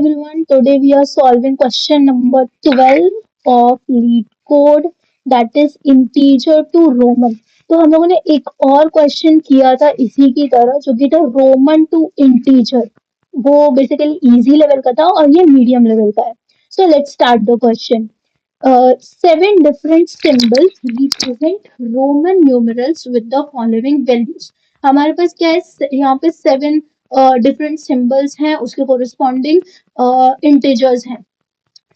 everyone. Today we are solving question number 12 of lead code, that is integer to Roman. तो हम लोगों ने एक और क्वेश्चन किया था इसी की तरह, जो कि था रोमन टू इंटीजर. वो बेसिकली इजी लेवल का था और ये मीडियम लेवल का है. So let's start the question. 7 different symbols represent Roman numerals with the following values. हमारे पास क्या है, यहाँ पे 7 डिफरेंट सिंबल्स हैं, उसके कोरिस्पॉन्डिंग इंटीजर्स हैं.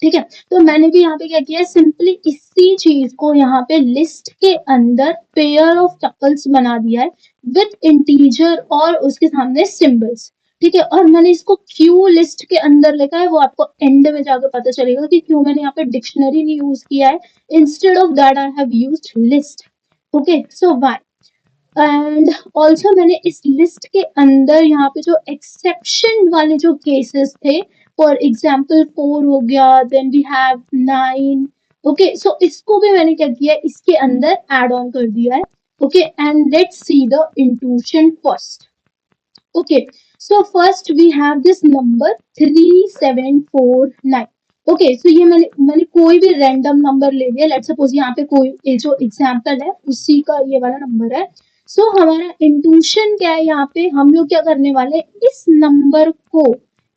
ठीक है, तो मैंने भी यहाँ पे क्या किया है, सिंपली इसी चीज को यहाँ पे लिस्ट के अंदर पेयर ऑफ टपल्स बना दिया है विथ इंटीजर और उसके सामने सिंबल्स. ठीक है, और मैंने इसको क्यों लिस्ट के अंदर लिखा है वो आपको एंड में जाकर पता चलेगा कि क्यों मैंने यहाँ पे डिक्शनरी नहीं यूज किया है. Instead of that I have used list. Okay, so why. And also मैंने इस लिस्ट के अंदर यहाँ पे जो एक्सेप्शन वाले जो केसेस थे, फॉर एग्जाम्पल 4 हो गया, देन वी हैव 9. ओके, सो इसको भी मैंने क्या किया, इसके अंदर एड ऑन कर दिया है. Okay, and let's see the intuition first. Okay, so first we have this number 3749. Okay, so ये मैंने कोई भी रैंडम नंबर ले लिया. लेट्स सपोज यहाँ पे कोई ये जो एग्जाम्पल है उसी का ये वाला नंबर है. सो हमारा इंट्यूशन क्या है, यहाँ पे हम लोग क्या करने वाले, इस नंबर को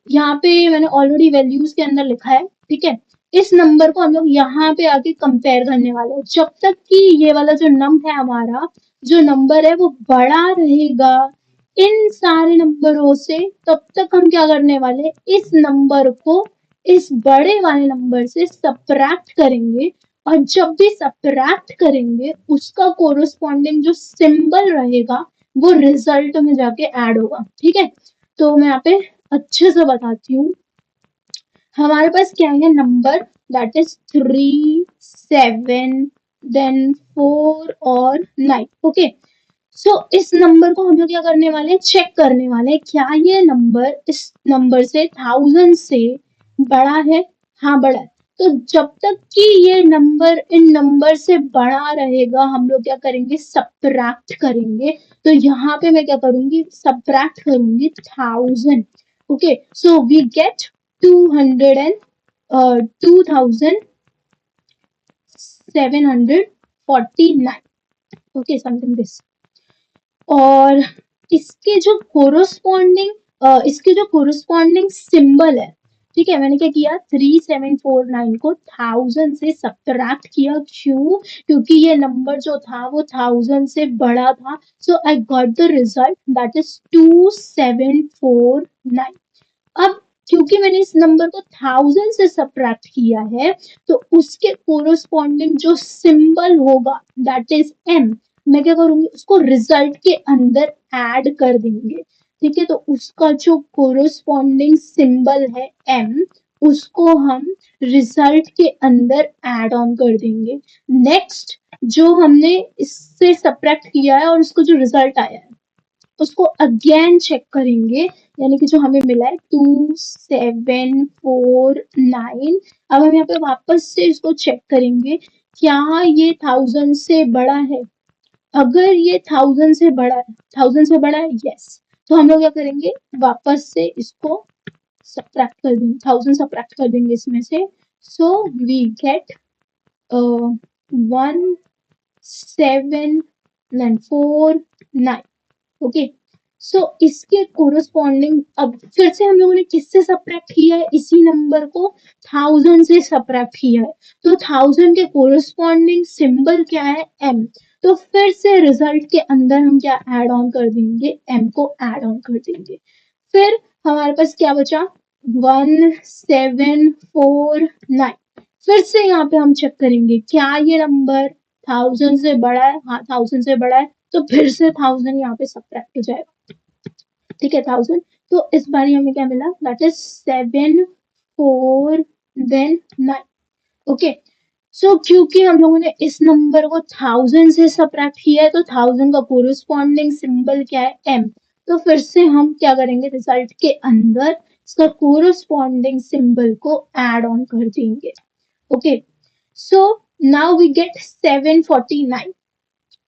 यहाँ पे मैंने ऑलरेडी वैल्यूज के अंदर लिखा है. ठीक है, इस नंबर को हम लोग यहाँ पे आके कंपेयर करने वाले हैं. जब तक कि ये वाला जो नंबर है, हमारा जो नंबर है वो बड़ा रहेगा इन सारे नंबरों से, तब तक हम क्या करने वाले, इस नंबर को इस बड़े वाले नंबर से सब्ट्रैक्ट करेंगे. और जब भी सब्ट्रैक्ट करेंगे उसका कोरोस्पॉन्डिंग जो सिंबल रहेगा वो रिजल्ट में जाके ऐड होगा. ठीक है, तो मैं यहाँ पे अच्छे से बताती हूँ. हमारे पास क्या है, नंबर दैट इज 3, 7, देन 4 और 9. ओके, सो इस नंबर को हम लोग क्या करने वाले हैं, चेक करने वाले हैं क्या ये नंबर इस नंबर से 1000 से बड़ा है. हाँ, बड़ा है. तो जब तक कि ये नंबर इन नंबर से बड़ा रहेगा हम लोग क्या करेंगे, सब्ट्रैक्ट करेंगे. तो यहाँ पे मैं क्या करूंगी, सब्ट्रैक्ट करूंगी 1000. Okay, so we get 2749. Okay, something this. और इसके जो कोरोस्पॉन्डिंग सिंबल है, ठीक है, मैंने क्या किया, 3749 को 1000 से सब्ट्रैक्ट किया. क्यों? क्योंकि ये नंबर जो था वो 1000 से बड़ा था. So I got the result that is 2749. अब क्योंकि मैंने इस नंबर को 1000 से सब्ट्रैक्ट किया है, तो उसके कोरोस्पॉन्डिंग जो सिंबल होगा दैट इज m, मैं क्या करूंगी, उसको रिजल्ट के अंदर ऐड कर देंगे. ठीक है, तो उसका जो कोरोस्पॉन्डिंग सिंबल है m, उसको हम रिजल्ट के अंदर ऐड ऑन कर देंगे. नेक्स्ट, जो हमने इससे सब्ट्रैक्ट किया है और उसको जो रिजल्ट आया है उसको अगेन चेक करेंगे, यानी कि जो हमें मिला है 2749. अब हम यहाँ पे वापस से इसको चेक करेंगे, क्या ये 1000 से बड़ा है. अगर ये 1000 से बड़ा है, 1000 से बड़ा है, यस, तो हम लोग क्या करेंगे, वापस से इसको सब्ट्रैक्ट कर देंगे, 1000 सब्ट्रैक्ट कर देंगे इसमें से. So we get 1749. Okay, so इसके कोरस्पॉन्डिंग अब फिर से हम लोगों ने किससे सब्ट्रैक्ट किया है, इसी नंबर को 1000 से सब्ट्रैक्ट किया है. तो 1000 के कोरस्पॉन्डिंग सिंबल क्या है, m. तो फिर से रिजल्ट के अंदर हम क्या ऐड ऑन कर देंगे, m को ऐड ऑन कर देंगे. फिर हमारे पास क्या बचा, 1749. फिर से यहाँ पे हम चेक करेंगे क्या ये नंबर 1000 से बड़ा है. हाँ, 1000 से बड़ा है, तो फिर से 1000 यहाँ पे सब्ट्रैक्ट हो जाएगा. ठीक है, 1000. तो इस बार हमें क्या मिला, that is 7, 4, then 9. Okay, so क्योंकि हम लोगों ने इस नंबर को 1000 से सब्ट्रैक्ट किया है, तो 1000 का कोरिस्पॉन्डिंग सिंबल क्या है, m. तो फिर से हम क्या करेंगे, रिजल्ट के अंदर इसका कोरिस्पॉन्डिंग सिंबल को ऐड ऑन कर देंगे. Okay, so now we get 749.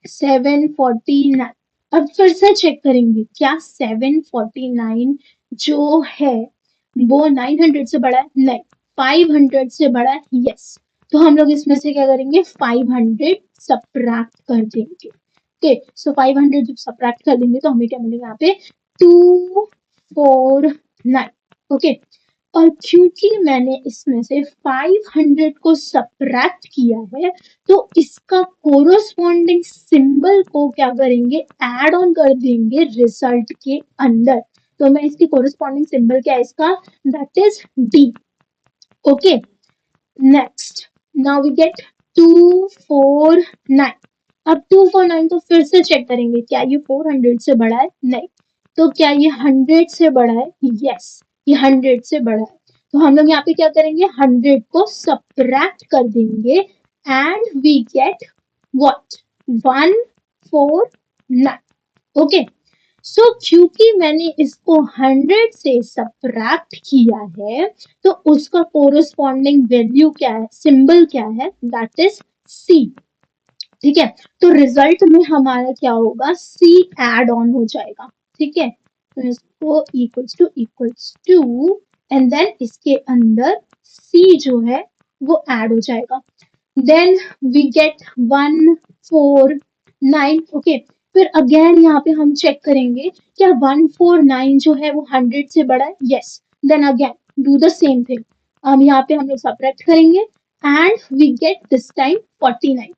749. अब फिर से चेक करेंगे क्या 749 जो है वो 900 से बड़ा है? नहीं। 500 से बड़ा है? यस। तो हम लोग इसमें से क्या करेंगे? 500 सब्ट्रैक्ट कर देंगे। ओके, सो 500 जब सब्ट्रैक्ट कर देंगे तो हमें क्या मिलेगा यहाँ पे? 249। ओके, और क्योंकि मैंने इसमें से 500 को सब्ट्रैक्ट किया है तो इसका कोरोस्पॉन्डिंग सिंबल को क्या करेंगे? ऐड ऑन कर देंगे रिजल्ट के अंदर। तो मैं इसकी कोरोस्पॉन्डिंग सिंबल क्या है इसका? That is D. Okay, next, now we get 249। अब 249 को फिर से चेक करेंगे, क्या ये 400 से बड़ा है? नहीं। तो क्या ये 100 से बड़ा है? यस, ये 100 से बड़ा है। तो हम लोग यहाँ पे क्या करेंगे? 100 को सब्ट्रैक्ट कर देंगे and we get what? 149। Okay, so क्योंकि मैंने इसको 100 से सब्ट्रैक्ट किया है तो उसका कोरोस्पॉन्डिंग वैल्यू क्या है? सिंबल क्या है? That is C. ठीक है, तो रिजल्ट में हमारा क्या होगा? सी एड ऑन हो जाएगा। ठीक है, तो इसको इक्वल्स टू एंड देन इसके अंदर सी जो है वो ऐड हो जाएगा। Then we get 149। ओके, फिर अगेन यहाँ पे हम चेक करेंगे क्या 149 जो है वो 100 से बड़ा है? Yes. Then again do the same thing. अब यहाँ पे हम लोग सब्ट्रैक्ट करेंगे and we get this time 49।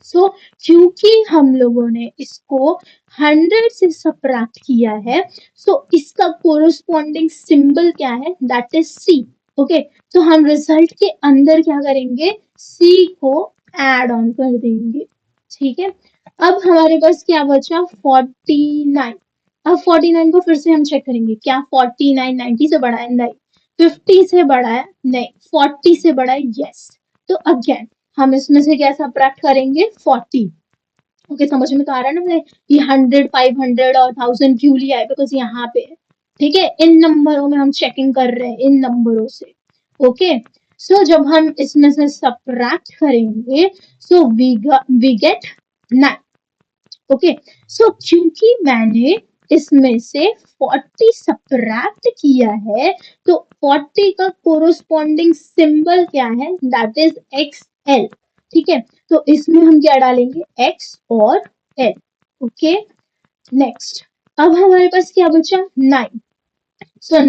So क्योंकि हम लोगों ने इसको 100 से सब्ट्रैक्ट किया है सो इसका कोरोस्पॉन्डिंग सिंबल क्या है? That is C. ओके, तो हम रिजल्ट के अंदर क्या करेंगे? सी को ऐड ऑन कर देंगे। ठीक है, अब हमारे पास क्या बचा? 49। अब 49 को फिर से हम चेक करेंगे, क्या 49 90 से बड़ा है? नहीं। 50 से बड़ा है? नहीं। 40 से बड़ा है? यस। तो अगेन हम इसमें से क्या सब्ट्रैक्ट करेंगे? 40। ओके, समझ में तो आ रहा है ना मुझे ये 100 500 और 1000 क्यों लिया है? बिकॉज यहाँ पे है। ठीक है, इन नंबरों में हम चेकिंग कर रहे हैं, इन नंबरों से। ओके, सो जब हम इसमें से सब्ट्रैक्ट करेंगे सो वी गेट 9। ओके, सो क्योंकि मैंने इसमें से 40 सब्ट्रैक्ट किया है तो 40 का कोरोस्पॉन्डिंग सिंबल क्या है? That is XL। ठीक है, तो इसमें हम क्या डालेंगे? X और L। ओके, नेक्स्ट, अब हमारे पास क्या बचा? 9। सो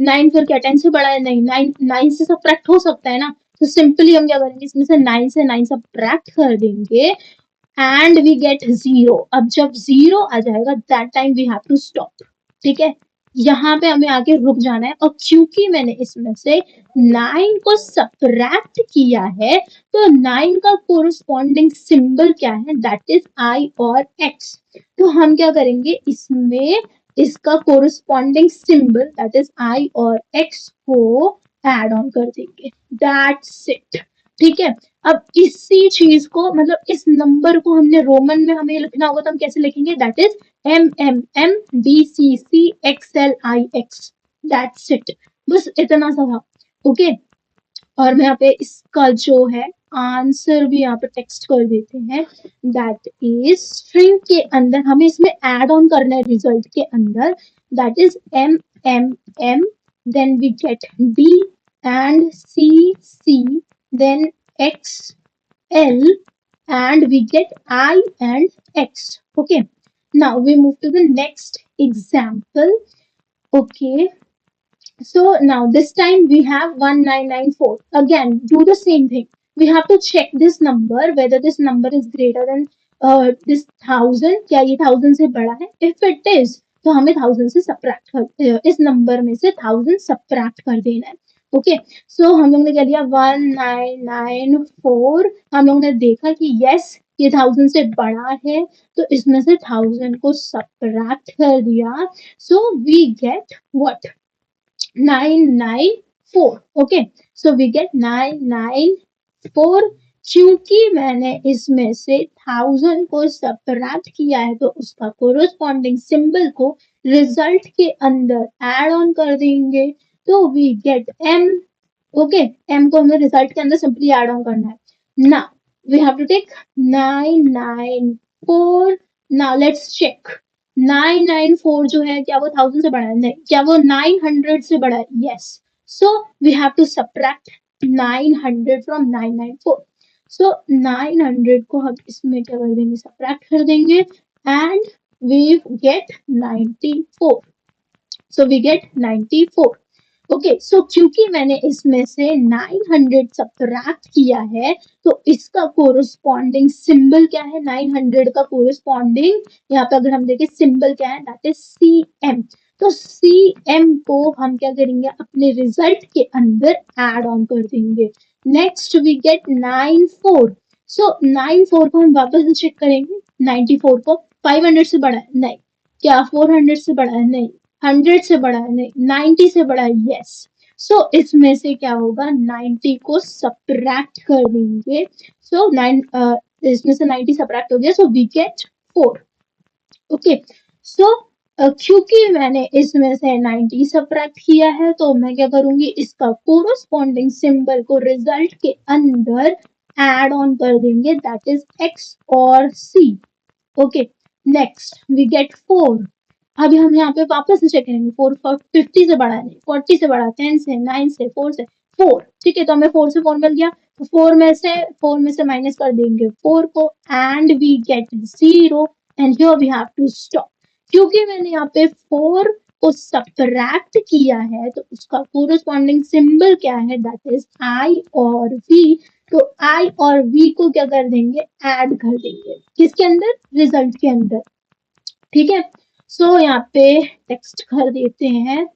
9 फिर क्या 10 से बड़ा है? नहीं। 9 से सब्ट्रैक्ट हो सकता है ना, तो सिंपली हम क्या करेंगे? इसमें से 9 से 9 सब्ट्रैक्ट कर देंगे एंड वी गेट 0। अब जब 0 आ जाएगा that time we have to stop. ठीक है, यहाँ पे हमें आके रुक जाना है। और क्योंकि मैंने इसमें से 9 को सब्ट्रैक्ट किया है तो 9 का कोरोस्पॉन्डिंग सिंबल क्या है? दैट इज आई और एक्स। तो हम क्या करेंगे? इसमें इसका corresponding symbol that is I और एक्स को ऐड ऑन कर देंगे। That's it. ठीक है, अब इसी चीज को मतलब इस नंबर को हमने रोमन में हमें लिखना होगा तो हम कैसे लिखेंगे? That is MMMDCCXLIX। That's it, बस इतना सा था। ओके, और मैं यहाँ पे इसका जो है आंसर भी यहाँ पे टेक्स्ट कर देते हैं। दैट इज स्ट्रिंग के अंदर हमें इसमें ऐड ऑन करना है रिजल्ट के अंदर। That is MMM, then we get D and CC, then XL, and we get I and X. Okay, now we move to the next example. Okay, so now this time we have 1994. Again, do the same thing. We have to check this number whether this number is greater than this 1000. क्या ये 1000 से बड़ा है? If it is, तो हमें 1000 से subtract कर इस नंबर में से 1000 सब्ट्रैक्ट कर देना है। ओके, सो हम लोग ने क्या लिया? 1994। हम लोग ने देखा कि यस ये 1000 से बड़ा है तो इसमें से 1000 को सब्ट्रैक्ट कर दिया। So we get what? 994। Okay, so we get 994। क्योंकि मैंने इसमें से 1000 को सब्ट्रैक्ट किया है तो उसका कोरोस्पॉन्डिंग सिंबल को रिजल्ट के अंदर ऐड ऑन कर देंगे तो we get M। Okay, M को हमें रिजल्ट के अंदर सिंपली ऐड ऑन करना है। Now we have to take 994। Now let's check 994 जो है क्या वो 1000 से बड़ा है? नहीं। क्या वो 900 से बड़ा है? Yes. So we have to subtract 900 from 994। So 900 को हम इसमें क्या कर देंगे? सब्ट्रैक्ट कर देंगे and we get 94। So we get 94। Okay, so क्योंकि मैंने इसमें से 900 सब्ट्रैक्ट किया है तो इसका कोरस्पॉन्डिंग सिंबल क्या है? 900 का कोरस्पॉन्डिंग यहाँ पे अगर हम देखें सिंबल क्या है? That is CM। तो CM को हम क्या करेंगे? अपने रिजल्ट के अंदर ऐड ऑन कर देंगे। Next we get 94। सो 94 को हम वापस से चेक करेंगे। 94 को 500 से बड़ा है? नहीं। क्या 400 से बड़ा है? नहीं। 100 से बड़ा है? नहीं। 90 से बड़ा है? यस। सो इसमें से क्या होगा? 90 को सब्ट्रैक्ट कर देंगे। सो इसमें से 90 सब्ट्रैक्ट हो गया, सो वी गेट 4। ओके, सो क्योंकि मैंने इसमें से 90 सब्ट्रैक्ट किया है तो मैं क्या करूंगी? इसका कोरस्पॉन्डिंग सिंबल को रिजल्ट के अंदर एड ऑन कर देंगे, दैट इज X और C। Okay, next we get 4। अभी हम यहाँ पे वापस से चेक करेंगे। 4 50 से बड़ा है? नहीं। 40 से बड़ा? 10 से? 9 से? 4 से? 4। ठीक है, तो हमें 4 से 4 मिल गया, तो 4 में से माइनस कर देंगे 4 को and we get 0 and here we have to stop. क्योंकि मैंने यहाँ पे 4 को सब्ट्रैक्ट किया है तो उसका कोरस्पॉन्डिंग सिंबल क्या है? दैट इज I और V। तो I और V को क्या कर देंगे? ऐड कर देंगे। किसके अंदर? रिजल्ट के अंदर। ठीक है, सो यहाँ पे टेक्स्ट कर देते हैं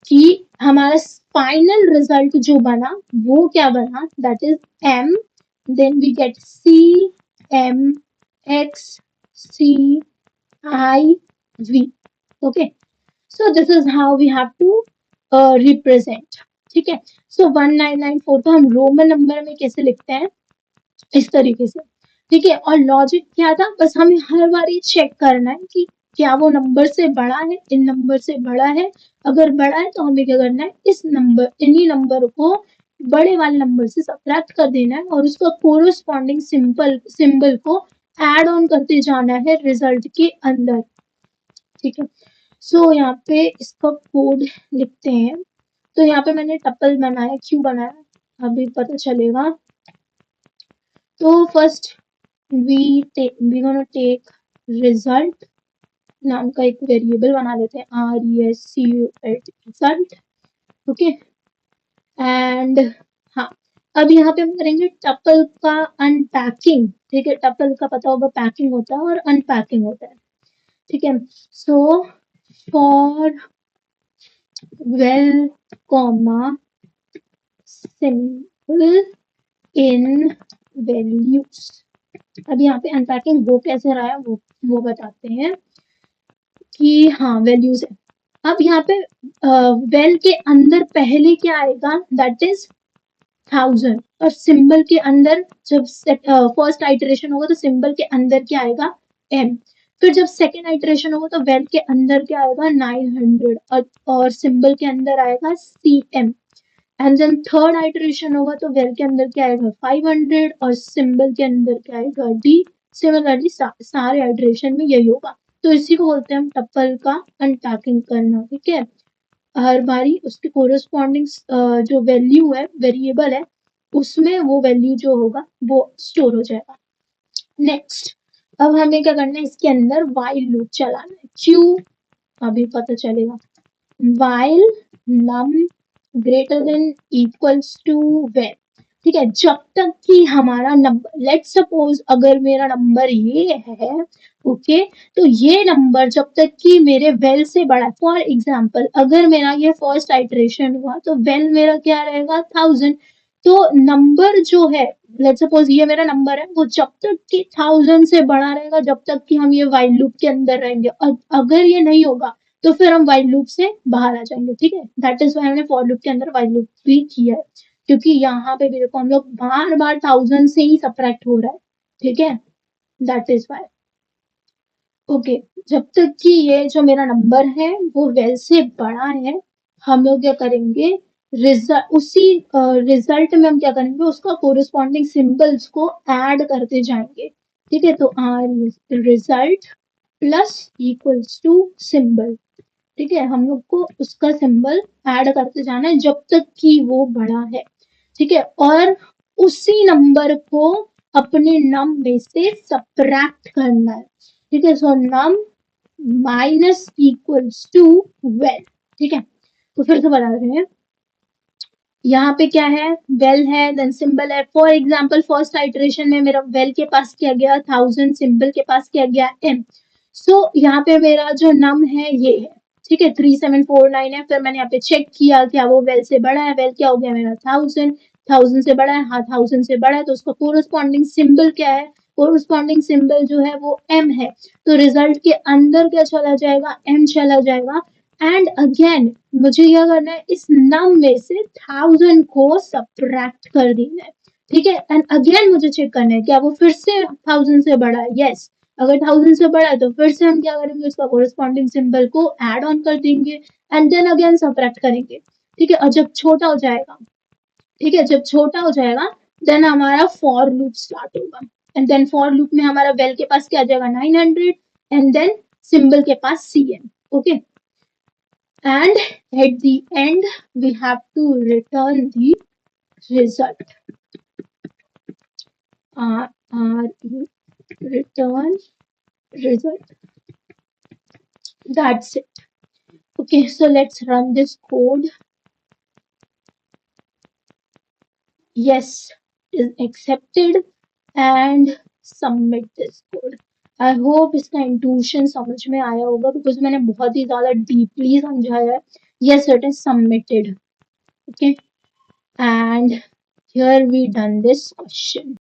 कि हमारा फाइनल रिजल्ट जो बना वो क्या बना? That is M, then we get CM X CIV। Okay, so this is how we have to represent. ठीक है, सो 1994 को हम रोमन नंबर में कैसे लिखते हैं? इस तरीके से। ठीक है, और लॉजिक क्या था? बस हमें हर बार ये चेक करना है कि क्या वो नंबर से बड़ा है, इन नंबर से बड़ा है। अगर बड़ा है तो हमें क्या करना है? इन्हीं नंबर को बड़े वाले नंबर से सब्ट्रैक्ट कर देना है और उसका कोरस्पॉन्डिंग सिंबल को ऐड ऑन करते जाना है रिजल्ट के अंदर। ठीक है, सो यहाँ पे इसका कोड लिखते हैं। तो यहाँ पे मैंने टपल बनाया, क्यों बनाया अभी पता चलेगा। तो first we gonna take result नाम का एक वेरिएबल बना लेते हैं, RESCULT रिजल्ट। ओके, एंड हाँ, अब यहाँ पे हम करेंगे टपल का अनपैकिंग। ठीक है, टपल का पता होगा पैकिंग होता है और अनपैकिंग होता है। ठीक है, so for well comma simple in values. अब यहाँ पे अनपैकिंग वो कैसे रहा है वो बताते हैं कि हाँ वैल्यूज है। अब यहाँ पे वेल के अंदर पहले क्या आएगा? That is 1000। और सिंबल के अंदर जब फर्स्ट आइटरेशन होगा तो सिंबल के अंदर क्या आएगा? M। फिर जब सेकेंड आइटरेशन होगा तो वेल के अंदर क्या आएगा? 900 और सिंबल के अंदर आएगा CM। And then third iteration होगा तो वेल के अंदर क्या आएगा? 500 और सिंबल के अंदर क्या आएगा? D। सिमिलरली सारे आइटरेशन में यही होगा। तो इसी को बोलते हैं हम टप्पल का अनपैकिंग करना। ठीक है, हर बारी उसके कोरस्पॉन्डिंग जो वैल्यू है, वेरिएबल है, उसमें वो वैल्यू जो होगा वो स्टोर हो जाएगा। नेक्स्ट, अब हमें क्या करना है? इसके अंदर वाइल लूप चलाना है। क्यों? अभी पता चलेगा। While num greater than equals to well. ठीक है, जब तक कि हमारा नंबर, लेट सपोज अगर मेरा नंबर ये है, ओके, तो ये नंबर जब तक कि मेरे वेल से बड़ा है, फॉर एग्जाम्पल अगर मेरा ये फर्स्ट आइटरेशन हुआ तो वेल मेरा क्या रहेगा? 1000। तो नंबर जो है, लेट सपोज ये मेरा नंबर है, वो जब तक कि 1000 से बड़ा रहेगा जब तक कि हम ये वाइल लूप के अंदर रहेंगे, और अगर ये नहीं होगा तो फिर हम वाइल लूप से बाहर आ जाएंगे। ठीक है, दैट इज वाई हमने फॉर लूप के अंदर वाइल लूप भी किया है, क्योंकि यहाँ पे भी देखो हम लोग बार बार 1000 से ही सब्ट्रैक्ट हो रहा है। ठीक है, दैट इज वाई। ओके, जब तक कि ये जो मेरा नंबर है वो वेल से बड़ा है, हम लोग क्या करेंगे? उसी रिजल्ट में हम क्या करेंगे? उसका कोरिस्पॉन्डिंग सिंबल्स को ऐड करते जाएंगे। ठीक है, तो result plus equals to symbol. ठीक है, हम लोग को उसका सिंबल ऐड करते जाना है जब तक कि वो बड़ा है। ठीक है, और उसी नंबर को अपने नम में से सब्ट्रैक्ट करना है। ठीक है, सो नम माइनस इक्वल्स टू वेल। ठीक है, तो फिर से बता रहे हैं, यहाँ पे क्या है, वेल है, देन सिंबल है। फॉर एग्जाम्पल फर्स्ट आइटरेशन में मेरा वेल के पास क्या गया 1000, सिंबल के पास क्या गया m। सो यहाँ पे मेरा जो नम है ये है। ठीक है, 3749 है। फिर मैंने यहाँ पे चेक किया क्या वो वेल से बड़ा है, वेल क्या हो गया मेरा 1000, 1000 से बड़ा है, हाँ 1000 से बड़ा है, तो उसका कोरस्पॉन्डिंग सिंबल क्या है, कोरस्पॉन्डिंग सिंबल जो है वो m है। तो रिजल्ट के अंदर क्या चला जाएगा, m चला जाएगा। एंड अगेन मुझे क्या करना है, इस नम में से 1000 को सब्ट्रैक्ट कर देना है। ठीक है, एंड अगेन मुझे चेक करना है क्या वो फिर से 1000 से बड़ा है। यस, अगर 1000 से बड़ा है तो फिर से हम क्या करेंगे, उसका कोरस्पॉन्डिंग सिंबल को ऐड ऑन कर देंगे एंड देन अगेन सब्ट्रैक्ट करेंगे। ठीक है, और जब छोटा हो जाएगा, ठीक है, जब छोटा हो जाएगा देन हमारा फॉर लूप स्टार्ट होगा। एंड देन फॉर लूप में हमारा वेल के पास क्या आ जाएगा 900 एंड देन सिंबल के पास cm। Okay, and at the end we have to return the result. Return result. That's it. Okay, so let's run this code. Yes, is accepted and submit this code. I hope इसका intuition समझ में आया होगा because मैंने बहुत ही ज्यादा deeply समझाया है। Yes, it is submitted. Okay, and here we done this question.